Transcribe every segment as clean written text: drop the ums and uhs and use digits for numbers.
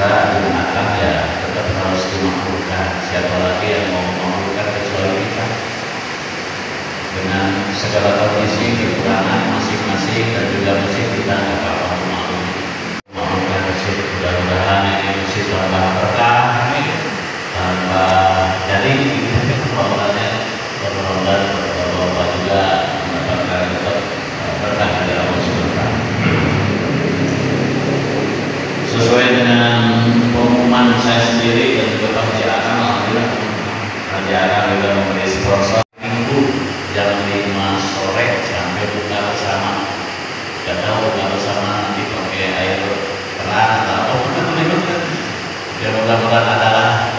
digunakan ya tetap harus dimakmurkan. Siapa lagi yang mau memakmurkan kecuali kita, dengan segala kondisi kekurangan masing-masing dan juga masing kita nggak apa-apa memaklumi masjid. Mudah-mudahan ini masjid tambah berkah, tambah jadi pembangunannya Ramadan Bapak juga mendapatkan berkah dari Allah Subhanahu. Sesuai dengan pengumuman saya sendiri dan juga Pak Akan, alhamdulillah Pak Akan juga memberi sponsor minggu jam 5 sore sampai buka bersama. Tidak tahu buka bersama nanti pakai air keran atau apa. Ya mudah-mudahan adalah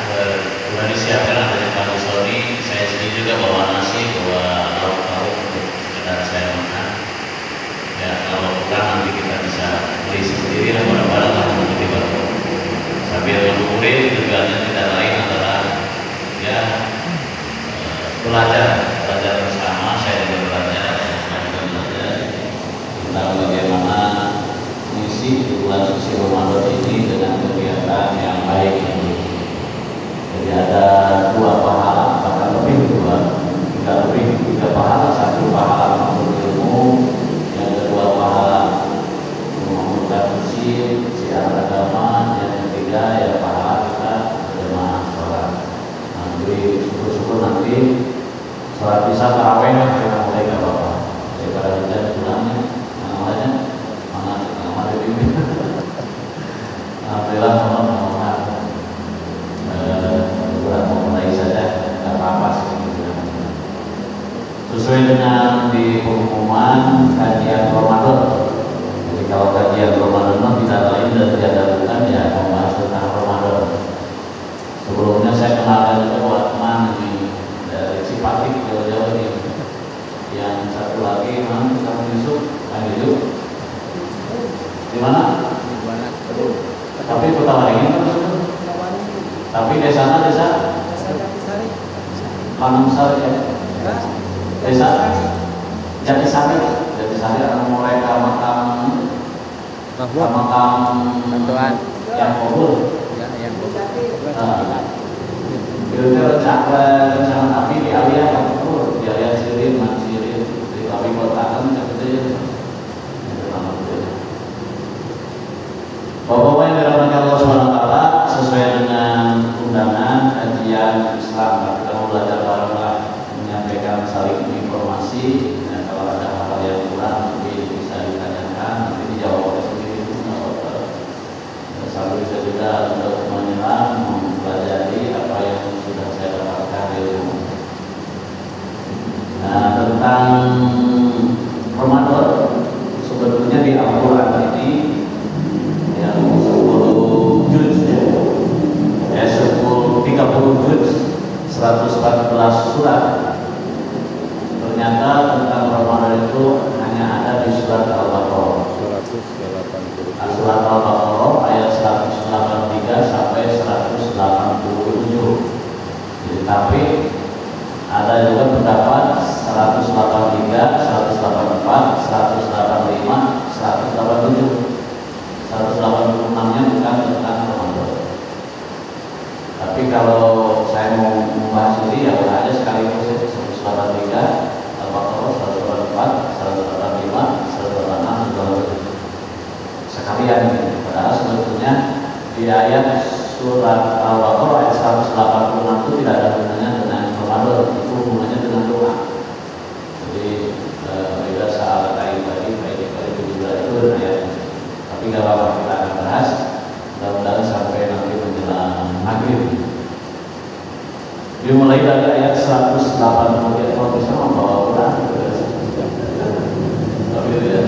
sudah disiapkan adanya Pak Sony. Saya sendiri juga bawa nasi, bawa lauk-lauk untuk sekedar saya makan. Ya kalau kurang nanti kita bisa beli sendiri dan barang-barang lah nanti baru sambil mengumpulin. Tujuannya tidak lain adalah ya belajar bersama. Saya juga belajar tentang bagaimana mengisi bulan suci Ramadan ini dengan kegiatan yang baik. Jadi ada 2 pahala, bahkan lebih 3 pahala. 1 pahala mengambil ilmu, yang kedua pahala mengumpulkan masjid, siaran agama, yang ketiga ya pahala kita berjamaah sholat. Nanti syukur-syukur nanti sholat bisa tarawih kita mulai ke Bapak. Daripada hujan pulangnya, namanya mana dibimbing. Alhamdulillah mulai saja, nggak apa-apa sih. Sesuai dengan di pengumuman kajian Ramadan. Jadi kalau kajian Ramadan tidak lain dan tidak bukan ya membahas tentang Ramadan. Sebelumnya saya kenalkan juga buat teman ini dari Cipatik jauh-jauh ini. Yang satu lagi mana kamu Yusuf? Di mana? Tapi Kota Waringin kan? Tapi desa Panemsari ya. Desa Jatisari akan mulai ke makam bantuan yang kubur. Itu rencana tapi di area yang kubur, di area Sirin, di Kawi Kota kan gitu. Bapak-bapak yang dirahmati Allah SWT, sesuai dengan undangan kajian Islam, kita mau belajar bareng-bareng menyampaikan saling informasi. Dan kalau ada hal yang kurang mungkin bisa ditanyakan, nanti dijawab oleh sendiri. Sambil bisa juga untuk menyelam, mempelajari apa yang sudah saya dapatkan ilmu. Nah, tentang Ramadan, sebetulnya di Al-Quran ini yang 10 juz ya 30 juz 114 surat. Ternyata tentang Ramadan itu hanya ada di surat Al-Baqarah. Surat Al-Baqarah ayat 183 sampai 187. Jadi, tapi ada juga pendapat 183, 184, 185, 187. 186-nya bukan tentang Ramadan. Tapi kalau saya mau membahas ini ya udah aja sekaligus 183, Al-Baqarah 184, 185, 186, 187 sekalian ini. Padahal sebetulnya di ayat surat Al-Baqarah ayat 186 itu tidak ada hubungannya dengan Ramadan, itu hubungannya dengan doa. Jadi beda saat tadi itu juga itu ayat. Tapi nggak apa-apa, kita akan bahas mudah-mudahan sampai nanti menjelang maghrib. Dimulai dari ayat 180. Kalau bisa membawa Quran tapi ya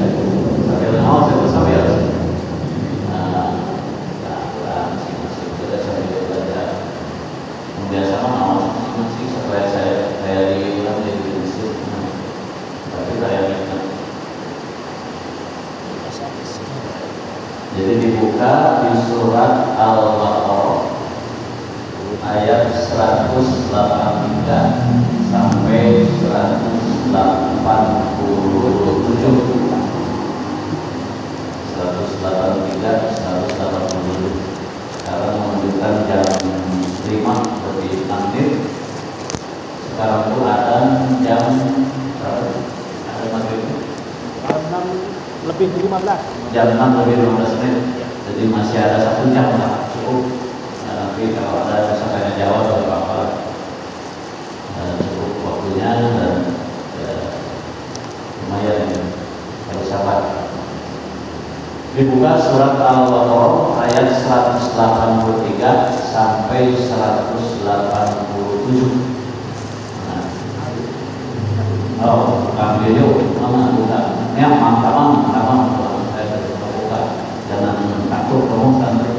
sambil awas itu sambil Quran masing-masing kita sambil belajar. Biasa awas masing-masing supaya saya diulang jadi prinsip. Tapi saya ingat. Jadi dibuka di surat Al-Baqarah ayat 183 sampai 187. 183, 187. Jam 6 lebih 15 menit. Jadi masih ada 1 jam lah, cukup. Nanti kalau ada misalnya jawab atau apa, cukup waktunya dan lumayan harus sabar. Dibuka surat Al-Baqarah ayat 183 sampai 187. Oh, ambil yuk, mana buka? Ini mantap, saya buka. Jangan takut, kamu santai.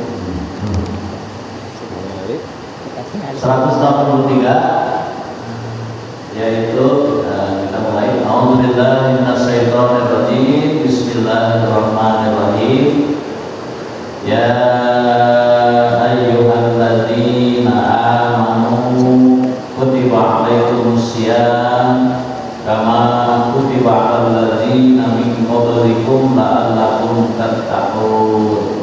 183, yaitu kita mulai. A'udzubillahi minasyaitonirrajim. Bismillahirrahmanirrahim. Ya ayyuhalladzina amanu kutiba alaikumusiyam kama kutiba alal ladzina min qablikum la'allakum tattaqun.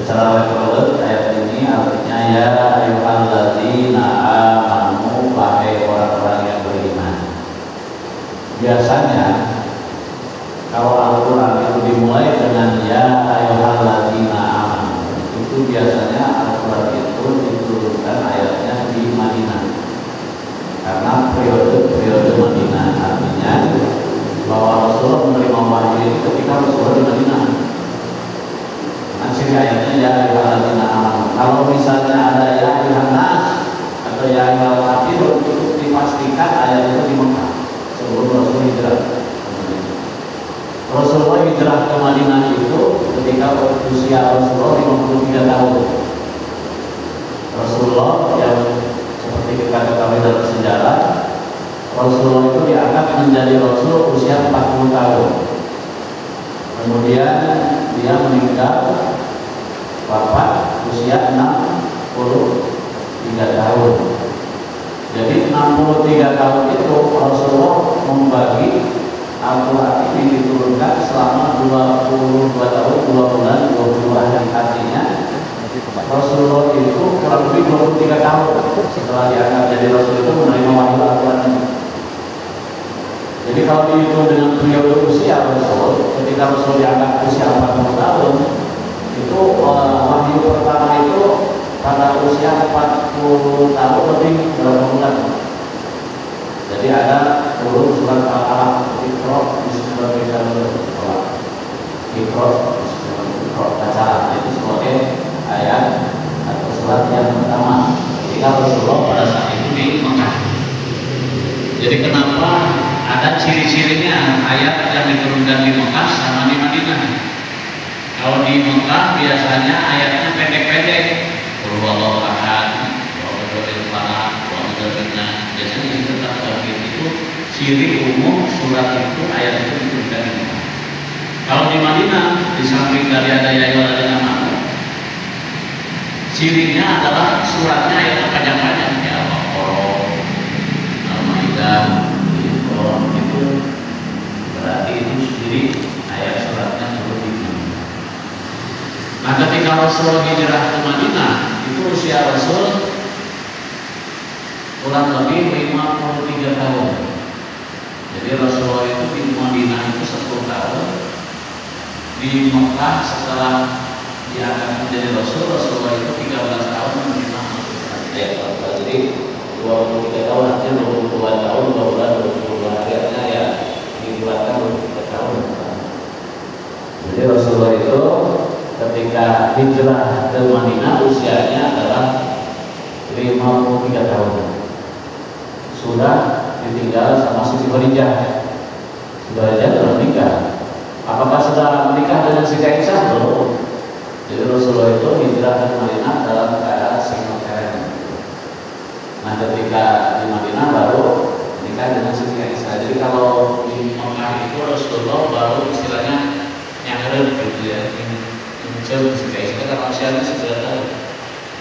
Secara level ayat ini artinya ya ayyuhalladzina amanu, wahai orang-orang yang beriman. Biasanya kalau Al-Qur'an itu dimulai dengan ya ayyuhalladzina amanu, itu biasanya Al-Qur'an itu diturunkan ayatnya di Madinah. Karena periode Madinah, artinya bahwa Rasulullah menerima wahyu itu ketika Rasulullah di Madinah. Nah, ciri ayatnya ya ayyuhalladzina amanu. Kalau misalnya ada ya ayyuhan nas atau ya ayyuhal kafirun, itu dipastikan ayat itu di Mekah sebelum Rasul hijrah. Rasulullah hijrah ke Madinah itu ketika usia Rasulullah 53 tahun. Rasulullah yang seperti kita ketahui dalam sejarah, Rasulullah itu diangkat menjadi Rasul usia 40 tahun. Kemudian dia meninggal wafat usia 63 tahun. Jadi 63 tahun itu Rasulullah membagi Al-Quran ini diturunkan selama 22 tahun, 2 bulan, 20 hari. Artinya Rasulullah itu kurang lebih 23 tahun setelah diangkat jadi Rasul itu menerima wahyu Al-Quran ini. Jadi kalau dihitung dengan periode usia Rasul, ketika Rasul diangkat usia 40 tahun, itu wahyu pertama itu pada usia 40 tahun lebih berapa bulan. Jadi ada turun surat Al-Alaq, Iqra bismillahirrahmanirrahim. Iqra bismillahirrahmanirrahim. Baca itu sebagai ayat atau surat yang pertama ketika Rasulullah pada saat itu di Mekah. Jadi kenapa ada ciri-cirinya ayat yang diturunkan di Mekah sama di Madinah? Kalau di Mekah biasanya ayatnya pendek-pendek, qul huwallahu ahad, wa qul falaq, wa qul nas. Biasanya itu itu ciri umum surat itu, ayat itu diturunkan di Mekah. Kalau di Madinah, di samping dari ada ya ayyuhalladzina amanu, cirinya adalah suratnya ayatnya panjang-panjang, ya Al-Baqarah, Al-Maidah, itu berarti itu ciri ayat suratnya turun di Madinah. Nah, ketika Rasul hijrah ke Madinah, itu usia Rasul kurang lebih 53 tahun. Jadi Rasulullah itu di Madinah itu 10 tahun. Di Mekah setelah diangkat menjadi Rasul, Rasulullah itu 13 tahun menerima Al-Quran. Jadi 23 tahun, artinya 22 tahun, 2 bulan, 22 hari, artinya ya dibuatkan 23 tahun. Jadi Rasulullah itu ketika hijrah ke Madinah usianya adalah 53 tahun. Sudah ditinggal sama Siti Khadijah. Siti Khadijah sudah menikah. Apakah sudah menikah dengan Siti Aisyah? Belum. Jadi Rasulullah itu hijrah ke Madinah dalam keadaan single parent. Nah, ketika di Madinah baru menikah dengan Siti Aisyah. Jadi kalau di Mekah itu Rasulullah baru istilahnya nyangkeren gitu ya, mencari Siti Aisyah karena usianya 9 tahun.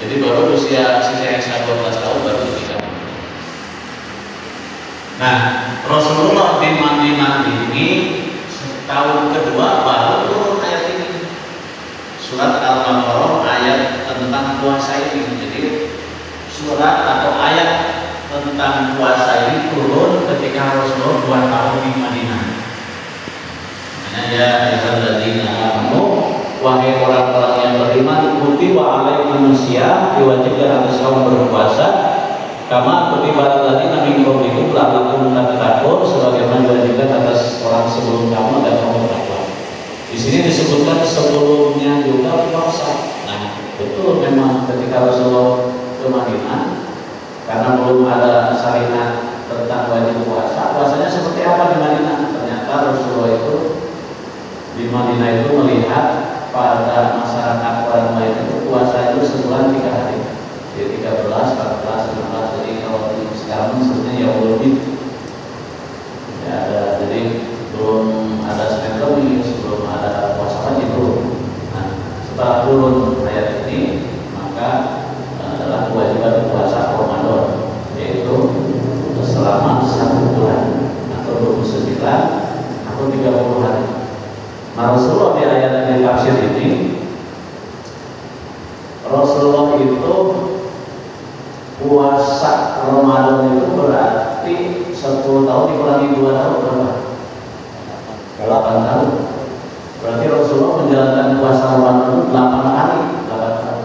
Jadi baru usia Siti Aisyah 12 tahun baru menikah. Nah, Rasulullah di Madinah ini tahun kedua baru turun ayat ini, surat Al-Baqarah ayat tentang puasa ini. Jadi surat atau ayat tentang puasa ini turun ketika Rasulullah 2 tahun di Madinah. Ya ayyuhalladzina amanu, wahai orang-orang yang beriman, kutiba alaikum manusia diwajibkan atas kaum berpuasa, kama kutiba alal ladzina min qablikum la'allakum tattaqun, sebagaimana diwajibkan atas orang sebelum kamu agar kamu bertakwa. Di sini disebutkan sebelumnya juga puasa. Nah, betul memang ketika Rasulullah ke Madinah, karena belum ada syariat tentang wajib puasa, puasanya seperti apa di Madinah? Ternyata Rasulullah itu di Madinah itu melihat pada masyarakat orang lain itu puasa itu sebulan 3 hari, jadi 13, 14, 15. Jadi kalau sekarang sebenarnya ya lebih ya ada, jadi belum ada Senin Kemis, belum ada puasa wajib dulu. Nah, setelah turun ayat ini maka adalah kewajiban puasa Ramadan, yaitu selama 1 bulan atau 29 atau 30 hari. Nah, Rasulullah di ayat yang tafsir ini, Rasulullah itu puasa Ramadan itu berarti 10 tahun dikurangi 2 tahun berapa? 8 tahun. Berarti Rasulullah menjalankan puasa Ramadan itu 8 hari, 8 tahun.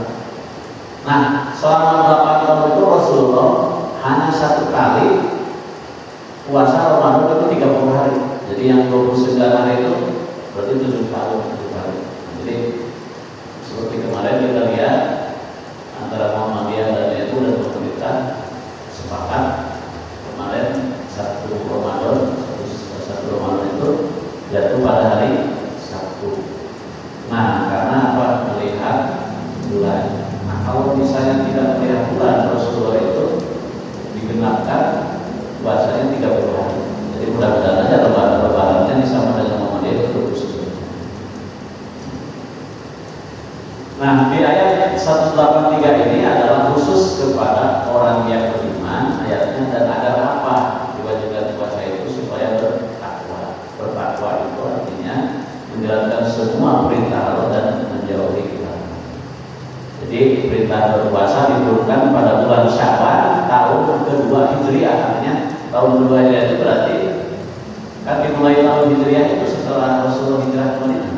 Nah, selama 8 tahun itu Rasulullah hanya 1 kali puasa Ramadan itu 30 hari. Jadi yang 29 hari itu berarti 7 tahun. Jadi seperti kemarin kita lihat antara Muhammadiyah dan NU dan pemerintah sepakat kemarin 1 Ramadan itu jatuh pada hari Sabtu. Nah, karena apa? Melihat bulan. Nah, kalau misalnya tidak melihat bulan, Rasulullah itu digenapkan puasanya 30 hari. Jadi mudah-mudahan aja lebarannya sama dengan Muhammadiyah itu terus. Nah, di ayat 183 ini adalah khusus kepada orang yang beriman ayatnya, dan agar apa diwajibkan puasa itu supaya bertakwa. Bertakwa itu artinya menjalankan semua perintah Allah dan menjauhi larangan. Jadi perintah berpuasa diturunkan pada bulan Sya'ban tahun kedua Hijriah, artinya tahun kedua Hijriah itu berarti kan dimulai tahun Hijriah itu setelah Rasulullah hijrah ke Madinah.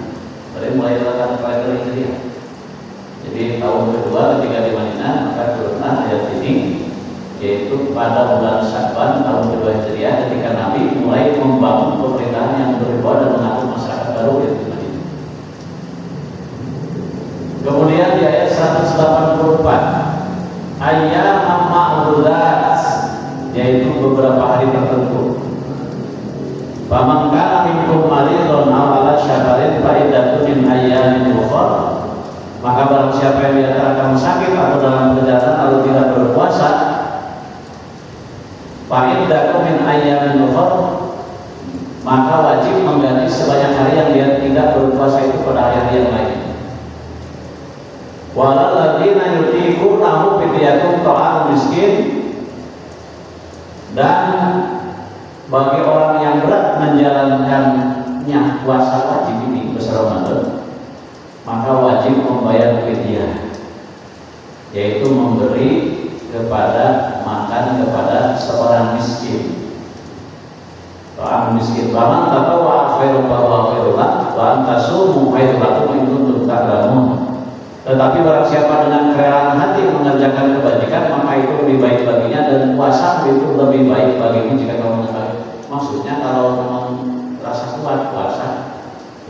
Berarti mulai kalender Hijriah. Jadi tahun kedua ketika di Madinah maka turunlah ayat ini, yaitu pada bulan Sya'ban tahun kedua Hijriah ketika Nabi mulai membangun pemerintahan yang berubah dan mengatur masyarakat baru di Madinah. Kemudian di ayat 184 ayyam ma'dudat, yaitu beberapa hari tertentu. Faman kana minkum maridun aw ala safarin fa iddatun min ayyamin ukhra, maka barang siapa yang di antara kamu sakit atau dalam perjalanan lalu tidak berpuasa, fa iddatun min ayyamin ukhra, maka wajib mengganti sebanyak hari yang dia tidak berpuasa itu pada hari yang lain. Walal ladzina yutiqunahu fidyatun ta'am miskin, dan bagi orang yang berat menjalankannya puasa wajib ini besar Ramadan, maka wajib membayar fidyah, yaitu memberi kepada makan kepada seorang miskin. Ta'am miskin. Faman tatawwa khairan fa huwa khairul lahu wa an tasumu khairul lakum in kuntum ta'lamun. Tetapi barang siapa dengan kerelaan hati mengerjakan kebajikan, maka itu lebih baik baginya, dan puasa itu lebih baik bagimu jika kamu mengetahui. Maksudnya kalau memang rasa kuat puasa,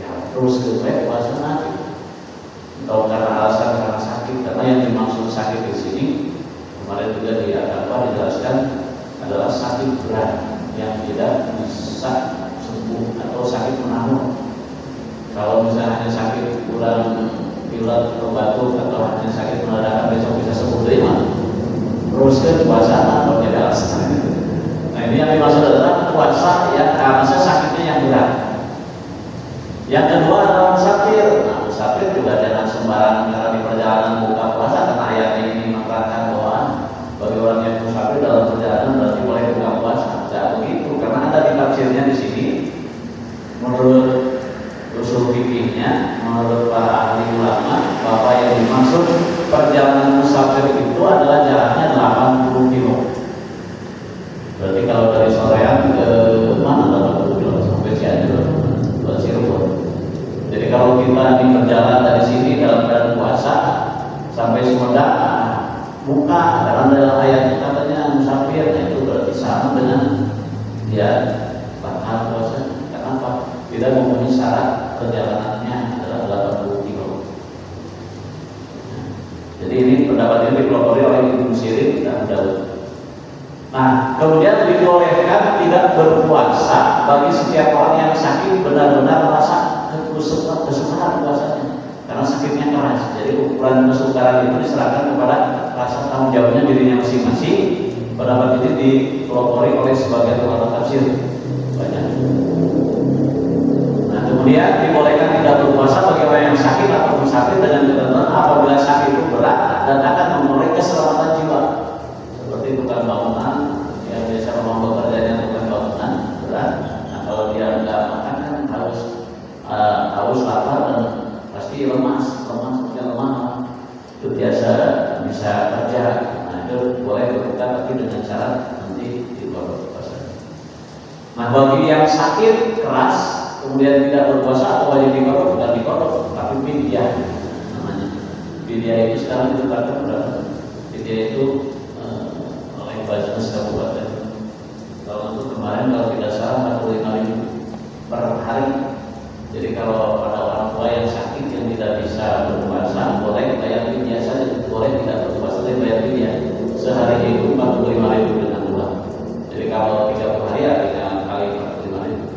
ya terus baik puasa nanti. Kalau karena alasan karena sakit, karena yang dimaksud sakit di sini kemarin juga di agama dijelaskan adalah sakit berat yang tidak bisa sembuh atau sakit menahun. Kalau misalnya hanya sakit kurang pilek atau batuk atau hanya sakit mendadak besok bisa sembuh dari mana? Terus ke puasa atau tidak alasan. Nah, ini yang dimaksud adalah puasa yang karena sakitnya yang berat. Yang kedua adalah musafir. Nah, musafir juga jangan sembarangan karena di perjalanan buka puasa, karena ayat ini menerangkan bahwa bagi orang yang musafir dalam perjalanan berarti boleh buka puasa. Tidak begitu, karena ada di tafsirnya di sini. Menurut usul fikihnya, menurut para ahli ulama, bahwa yang dimaksud perjalanan musafir itu adalah jaraknya 80 km. Berarti kalau dari Soreang ke mana 80 km sampai Cianjur, ke Cirebon. berjalan dari sini dalam keadaan puasa sampai Sumedang buka dalam ayat itu katanya musafir, nah itu berarti sama dengan dia batal puasa. Kenapa? Tidak memenuhi syarat perjalanannya adalah 80 kilo. Jadi ini pendapat ini dipelopori oleh Ibnu Sirin dan Daud. Nah, kemudian dibolehkan tidak berpuasa bagi setiap orang yang sakit benar-benar merasa kesukaran puasanya karena sakitnya keras. Jadi ukuran kesukaran itu diserahkan kepada rasa tanggung jawabnya dirinya masing-masing. Pendapat ini dipelopori oleh sebagian ulama tafsir banyak. Nah, kemudian dibolehkan tidak berpuasa bagi orang yang sakit atau musafir dengan ketentuan apabila sakit itu berat dan akan memulai keselamatan jiwa. Seperti tukang bangunan yang biasa memang bekerjanya tukang bangunan berat. Nah, kalau dia nggak makan kan haus lapar dan pasti lemas itu biasa bisa kerja. Nah, itu boleh berbuka tapi dengan syarat nanti dibawa puasa. Nah, bagi yang sakit keras kemudian tidak berpuasa atau wajib dikodok, bukan dikodok tapi fidyah namanya. Fidyah itu sekarang ditetapkan berapa? Fidyah itu oleh Basnas Kabupaten kalau untuk kemarin kalau tidak salah 45.000 per hari. Jadi kalau ada orang tua yang sakit yang tidak bisa berpuasa boleh bayar fidyah saja, boleh tidak berpuasa tapi bayar fidyah. Sehari itu 45.000 dengan dua. Jadi kalau 30 hari ya 3 kali 45.000.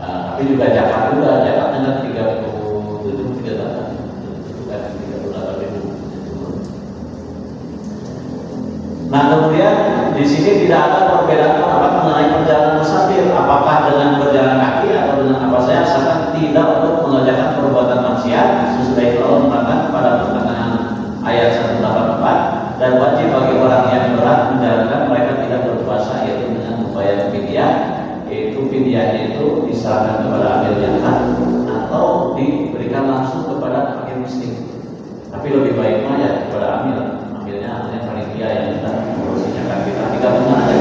Tapi juga zakat zakatnya kan 37 bukan 38.000. Nah, kemudian di sini tidak ada perbedaan pendapat mengenai perjalanan musafir, apakah dengan berjalan kaki atau dengan apa saja, asalkan tidak untuk mengerjakan perbuatan maksiat. Sesudah itu Allah menerangkan pada pertengahan ayat 184 dan wajib bagi orang yang berat menjalankan mereka tidak berpuasa yaitu dengan membayar fidyah, yaitu fidyahnya itu diserahkan kepada amil zakat atau diberikan langsung kepada fakir miskin. Tapi lebih baik mah ya kepada amilnya artinya panitia yang sudah mengurusi zakat kita tidak pernah ada.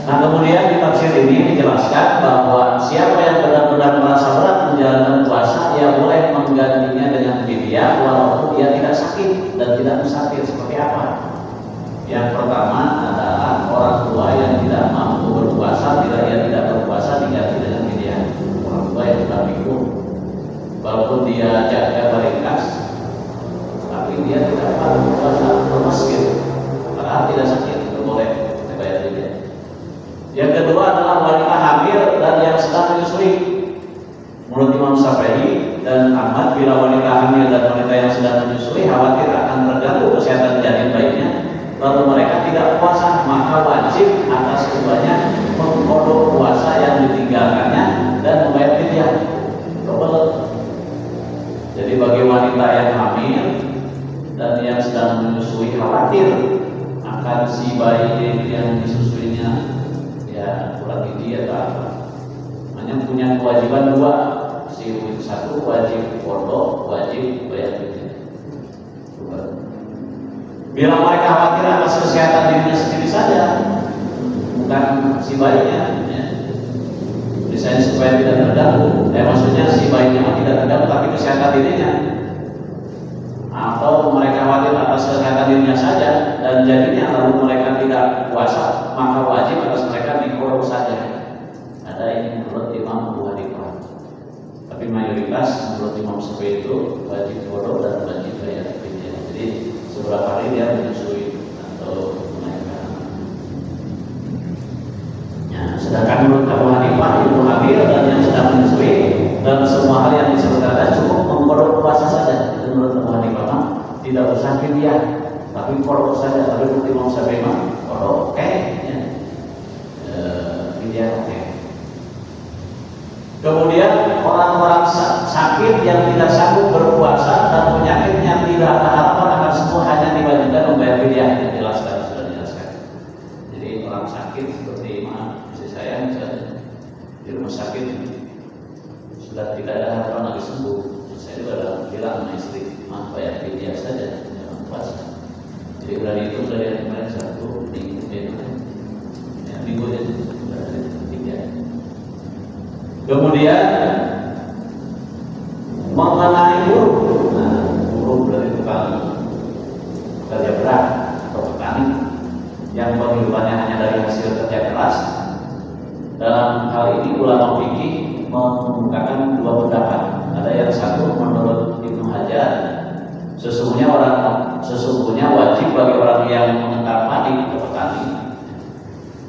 Nah, kemudian di tafsir ini dijelaskan bahwa siapa yang benar-benar merasa berat menjalankan puasa, ia boleh menggantinya dengan fidyah walaupun dia tidak sakit dan tidak musafir. Seperti apa? Yang pertama adalah orang tua yang tidak mampu berpuasa, ia tidak berpuasa diganti dengan fidyah. Orang tua yang sudah pikir, walaupun dia jaga meringkas, tapi dia tidak mampu berpuasa, bermiskin, padahal tidak sakit, itu boleh dibayar fidyah. Yang kedua adalah wanita hamil dan yang sedang menyusui. Menurut Imam Syafi'i dan Ahmad, bila wanita hamil dan wanita yang sedang menyusui khawatir akan terganggu kesehatan janin bayinya, lalu mereka tidak puasa, maka wajib atas keduanya mengkodok puasa yang ditinggalkannya dan membayar fidyah. Jadi bagi wanita yang hamil dan yang sedang menyusui khawatir akan si bayi yang disusuinya ya kurang gizi atau apa, hanya punya kewajiban dua. Si satu wajib kodok, wajib bayar fidyah. Bila mereka khawatir atas kesehatan dirinya sendiri saja, bukan si bayinya, ya. Misalnya supaya tidak terganggu, maksudnya si bayinya tidak terganggu tapi kesehatan dirinya, atau mereka khawatir atas kesehatan dirinya saja dan jadinya lalu mereka tidak puasa, maka wajib atas mereka dikodok saja. Ada ini menurut Imam Abu Hanifah, tapi mayoritas menurut Imam Syafi'i itu wajib kodok dan wajib bayar fidyah. Jadi beberapa hari dia menyusui atau menaikkan. Ya, sedangkan menurut Abu Hanifah ibu hamil dan yang sedang menyusui dan semua hal yang disebutkan tadi cukup mengkodok puasa saja. Itu menurut Abu Hanifah tidak usah fidyah, tapi kodok saja. Tapi menurut Imam Syafi'i kodok fidyah oke. Kemudian orang-orang sakit yang tidak sanggup berpuasa dan penyakitnya tidak ada harapan akan sembuh hanya diwajibkan membayar fidyah. Sudah dijelaskan. Jadi orang sakit seperti istri saya misalnya di rumah sakit sudah tidak ada harapan lagi sembuh. Saya juga sudah bilang sama istri, bayar fidyah saja, jangan puasa. Jadi berarti itu sudah dari kemarin 1 minggu minggu itu. Kemudian mengenai buruh, nah, buruh dari tukang kerja berat atau petani yang penghidupannya hanya dari hasil kerja keras. Dalam hal ini ulama fikih mengemukakan dua pendapat. Ada yang satu menurut Ibnu Hajar, sesungguhnya wajib bagi orang yang mengantar padi atau petani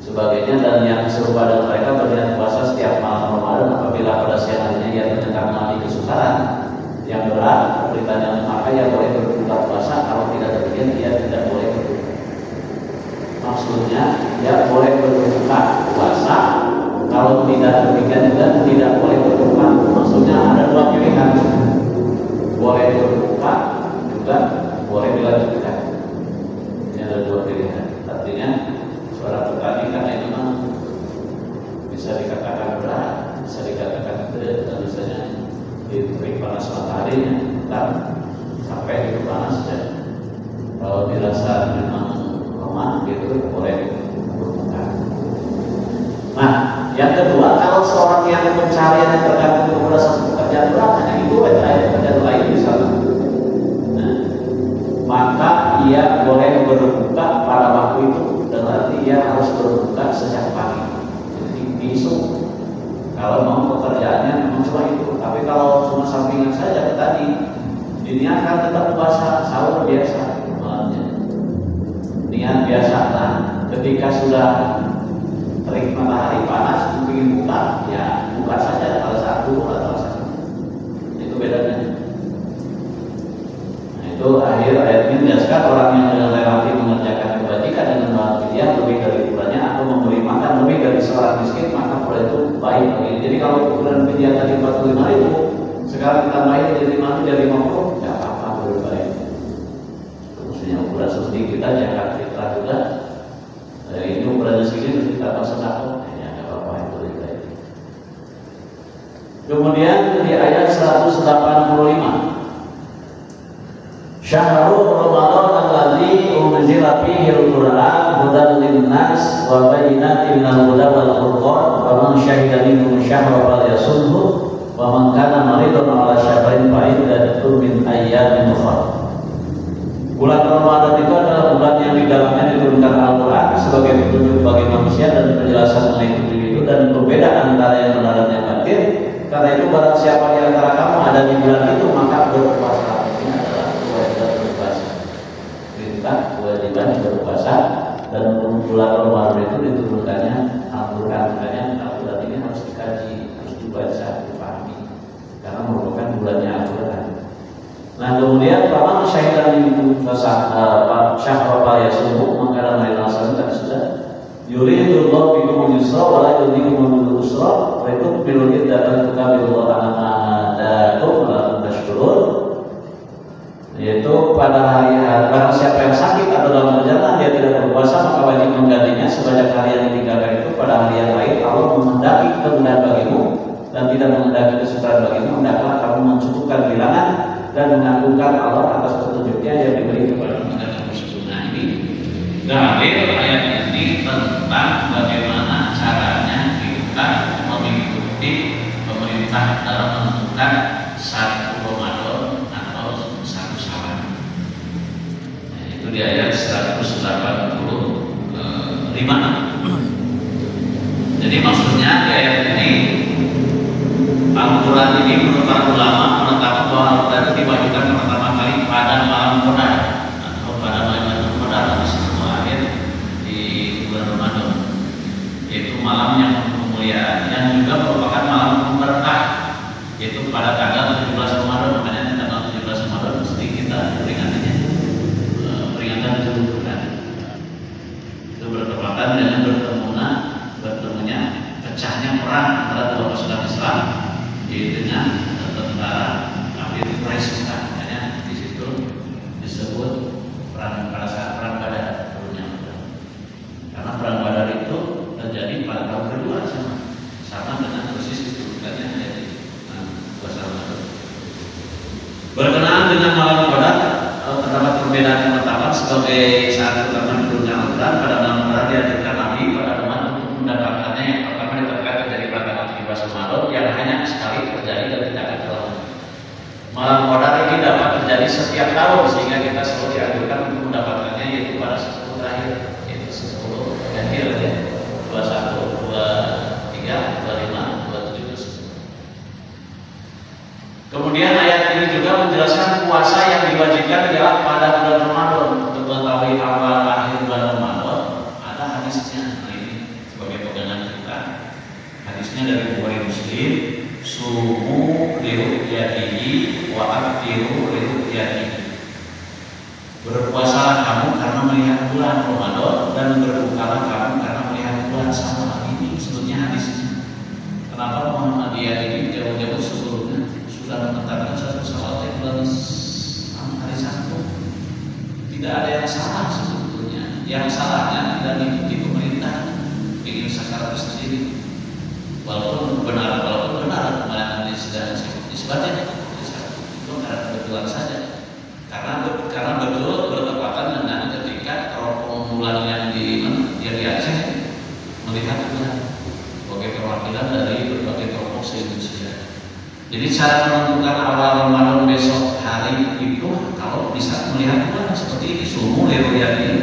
sebagainya dan yang serupa dengan mereka berniat puasa setiap malam Ramadan apabila pada siang harinya ia ternyata mengalami kesukaran yang berat, beritanya maka ia boleh berbuka puasa. Kalau tidak demikian ia tidak boleh berbuka. Maksudnya ia boleh berbuka puasa, kalau tidak demikian juga tidak boleh berbuka. Maksudnya ada dua pilihan, boleh berbuka juga boleh dilanjutkan. Ini ada dua pilihan. Artinya seorang petani karena itu memang bisa dikatakan berat, bisa dikatakan tidak, dan misalnya di terik panas mataharinya dan sampai di panas dan kalau dirasa memang lemah gitu boleh berbuka. Nah, yang kedua, kalau seorang yang pencariannya tergantung kepada satu pekerjaan berat, hanya itu aja pekerjaan lain misalnya, nah, maka ia boleh berbuka pada waktu itu dan nanti ia harus berbuka sejak pagi. Jadi besok kalau mau pekerjaannya memang cuma itu. Tapi kalau cuma sampingan saja tadi diniatkan tetap puasa sahur biasa, niat biasa. Nah, ketika sudah terik matahari panas ingin buka, ya buka saja kalau satu atau satu. Itu bedanya. Nah, itu akhir ayat ini menjelaskan orang yang dengan relatif mengerjakan kebajikan dengan bahagia lebih dari bulannya atau memberi makan lebih dari seorang miskin, maka boleh itu baik bagi. Jadi kalau ukuran fidyah tadi 45.000, sekarang kita bayar jadi 5 jadi 50, tidak apa-apa, boleh baik. Maksudnya ukuran seperti kita jangan fitrah juga. Ini ukurannya segini kita masuk satu, ya nggak apa-apa, itu boleh baik. Kemudian di ayat 185. Syahrul Ramadan alladzi unzila fihi al-Qur'an hudan lin-nas wa bayyinatin minal huda wal furqan faman syahida minkum syahra falyasumhu wa man kana maridan 'ala syahrin fa iddatun min ayyamin ukhra. Bulan Ramadan itu adalah bulan yang di dalamnya diturunkan Al-Qur'an sebagai petunjuk bagi manusia dan penjelasan mengenai petunjuk itu dan berbeda antara yang benar dan yang batil. Karena itu barang siapa di antara kamu ada di bulan itu maka berpuasa. Kewajiban berpuasa dan bulan Ramadan itu diturunkannya Al-Quran. Makanya Al-Quran ini harus dikaji, harus dibaca, dipahami karena merupakan bulannya Al-Quran. Nah, kemudian paman syahidan itu syahra yasum maka dalam ayat al-Asr kan sudah yuridullahu bikum yusra wa la yuridu usra wa itu bil iddatan tukabillahu ala ma hadakum wa tashkurun. Yaitu pada hari barang siapa yang sakit atau dalam perjalanan dia tidak berpuasa maka wajib menggantinya sebanyak hari yang ditinggalkan itu pada hari yang lain. Allah menghendaki kemudahan bagimu dan tidak menghendaki kesukaran bagimu, hendaklah kamu mencukupkan bilangan dan mengagungkan Allah atas petunjuknya yang diberi kepada kita tersebut. Nah, ini dalil ayat ini tentang bagaimana caranya kita mengikuti pemerintah dalam menentukan satu Ramadan atau satu Syawal. Nah, itu di ayat 185. Jadi maksudnya di ayat ini Al-Quran ini menurut para ulama menetapkan bahwa Al-Quran itu dibacakan pertama kali pada malam Qadar atau pada malam Qadar di seluruh akhir di bulan Ramadan, yaitu malam yang kemuliaan yang juga merupakan malam berkah, yaitu pada tanggal 17 Ramadan. Makanya tanggal 17 Ramadan mesti kita peringatannya peringatan Zulhijjah. Itu bertepatan dengan bertemunya pecahnya perang antara dua pasukan Islam, yaitu dengan tentara kafir Quraisy. Makanya di situ disebut perang pada saat perang Badar. Karena perang Badar itu terjadi pada tahun kedua sama dengan persis disebutkannya jadi puasa Ramadan. Berkenaan dengan malam Badar terdapat perbedaan yang pertama sebagai saat pertama turunnya Al-Quran pada malam Badar diajarkan Nabi pada umat untuk mendapatkannya. Yang pertama diterapkan dari pada 17 Ramadan yang sekali terjadi dan tidak akan terulang. Malam qadar ini dapat terjadi setiap tahun sehingga kita selalu dianjurkan untuk mendapatkannya yaitu pada 10 terakhir, yaitu 10 akhir ya, 21, 23, 25, 27. Kemudian ayat ini juga menjelaskan puasa yang diwajibkan adalah pada bulan Ramadan. Untuk mengetahui awal akhir bulan Ramadan ada hadisnya. Nah ini sebagai pegangan kita. Hadisnya dari Bukhari Muslim, sumu liru'yatihi wa abdiru liru'yatihi. Berpuasalah kamu karena melihat bulan Ramadan dan berbukalah kamu karena melihat bulan sama. Ini sebetulnya hadisnya. Kenapa Muhammadiyah ini jauh-jauh sebelumnya sudah menetapkan satu salat bulan hari Sabtu? Tidak ada yang salah sebetulnya. Yang salahnya tidak mengikuti pemerintah, ingin sakar sendiri. Walaupun benar kemarin disebutnya itu karena kebetulan saja. Karena betul bertepatan dengan ketika teropong bulan yang di Aceh melihat bulan sebagai perwakilan dari berbagai kelompok se-Indonesia. Jadi cara menentukan awal Ramadan besok hari itu kalau bisa melihat bulan seperti ini, sumu liru'yatihi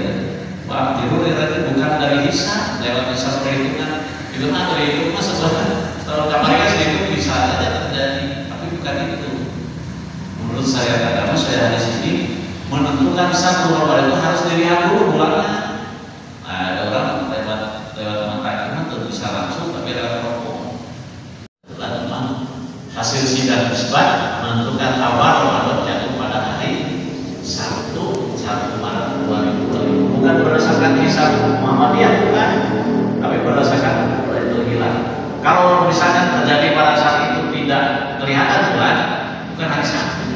wa abdiru liru'yatihi, bukan dari hisab lewat hisab perhitungan. Itu mah dari itu mah setelah kamarnya sedikit bisa saja terjadi, tapi bukan itu. Menurut saya katakan saya di sini menentukan satu Ramadan itu harus dilihat dulu bulannya. Nah, ada orang lewat mata iman tentu bisa langsung, tapi lewat teropong. Hasil sidang isbat menentukan awal Ramadan jatuh pada hari Sabtu 1 Maret 2020, bukan berdasarkan hisab Muhammadiyah, bukan, tapi berdasarkan itu hilang. Kalau misalnya terjadi pada saat itu tidak kelihatan bulan, bukan hari Sabtu.